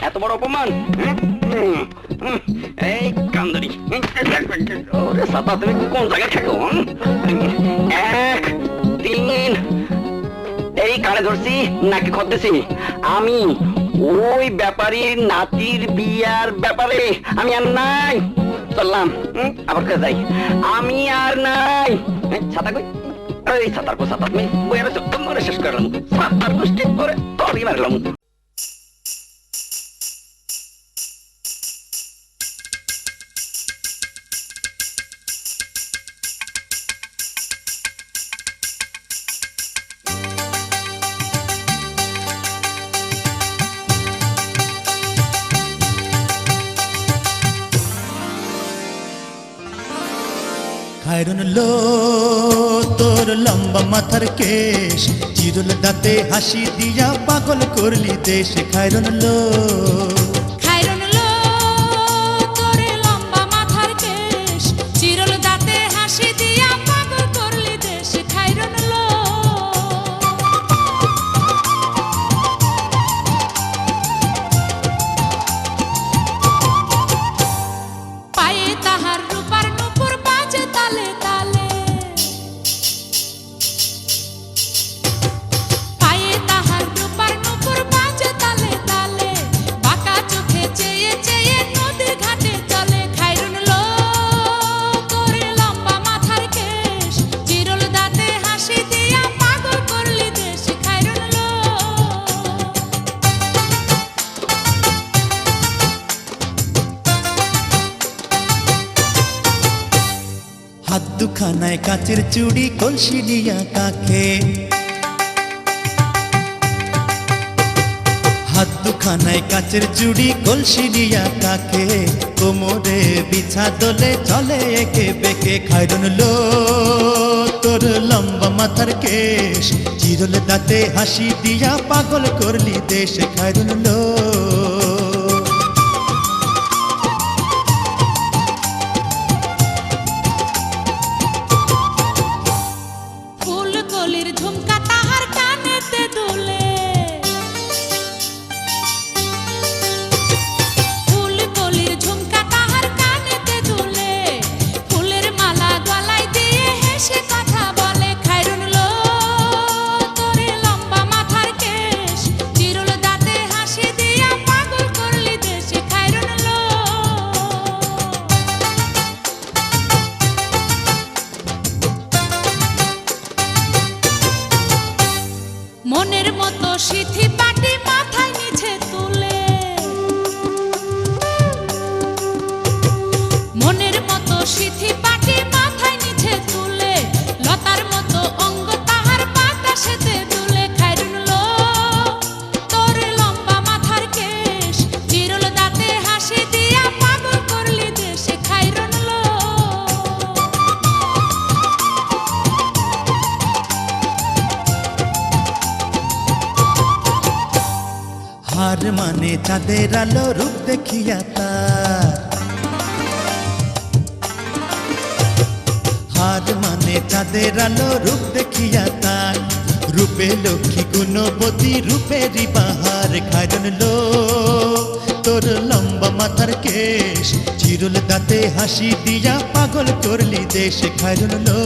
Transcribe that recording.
এত বড় অপমান! এই কান্দরি, ওরে সাতা, তুমি কোন জায়গায় থাকো? 1 3 এই কানে ধরছি নাকি খরতেছি? আমি ওই ব্যাপারীর নাতির বিয়ার ব্যাপারে আমি আর নাই। চললাম, আবার কে যাই? আমি আর নাই। ছাতা কই? এই ছাতার পর ছাতা তুমি বইয়ার যত্ন করে শেষ করলাম। ছাতার গোষ্ঠী করে তরি মারলাম। খায়রুন লো তোর লম্বা মাথার কেশ, চিরুল দাঁতে হাসি দিয়া পাগল করলি দেশ। খায়রুন লো তোর লম্বা মাথার কেশ, চিরুল দাঁতে হাসি দিয়া পাগল করলি দেশ। খায়রুন লো পায়ে তাহার রূপার নূপুর বাজে তালে তালে, পায়ে তাহার রূপার নূপুর বাজে তালে তালে, বাঁকা চোখে চেয়ে চেয়ে নদীর ঘাটে চলে। খায়রুন লো তোর লম্বা মাথার কেশ, চিরুল দাঁতে হাসি দিয়া পাগল করলি দেশ। খায়রুন লো হাত দুখানায় কাচের চুড়ি, কলসি নিয়া কাকে। হাত দুখানায় কাচের চুড়ি, কলসি নিয়া কাকে। কোমরে বিছা দোলে চলে একে বেঁকে। খায়রুন লো তোর লম্বা মাথার কেশ, চিরুল দাঁতে হাসি দিয়া পাগল করলি দেশ। খায়রুন লো ফুল কলির ঝুমকা তাহার কানেতে দুলে, ফুল কলির ঝুমকা তাহার কানেতে দুলে, ফুলের মালা গলায় দিয়ে হেসে কথা বলে। খায়রুন লো তোর লম্বা মাথার কেশ, চিরুল দাঁতে হাসি দিয়া পাগল করলি দেশ। খায়রুন লো মনের মতো সিথি পাটি মাথায় নিচে তুলে, মনের মতো সিথি পাটি মাথায় নিচে তুলে, লতার মতো অঙ্গ তাহার বাতাসেতে দুলে। খায়রুন লো তোর লম্বা মাথার কেশ, চিরুল দাঁতে হাসি দিয়া পাগল করলি দেশ। খায়রুন লো হার মানে চাঁদের আলো, রূপ দেখিয়া তার। হার মানে চাঁদের আলো, রূপ দেখিয়া তার। রূপে লক্ষ্মী গুণবতী, রূপেরই বাহার। খায়রুন লো তোর লম্বা মাথার কেশ, চিরুল দাঁতে হাসি দিয়া পাগল করলি দেশ। খায়রুন লো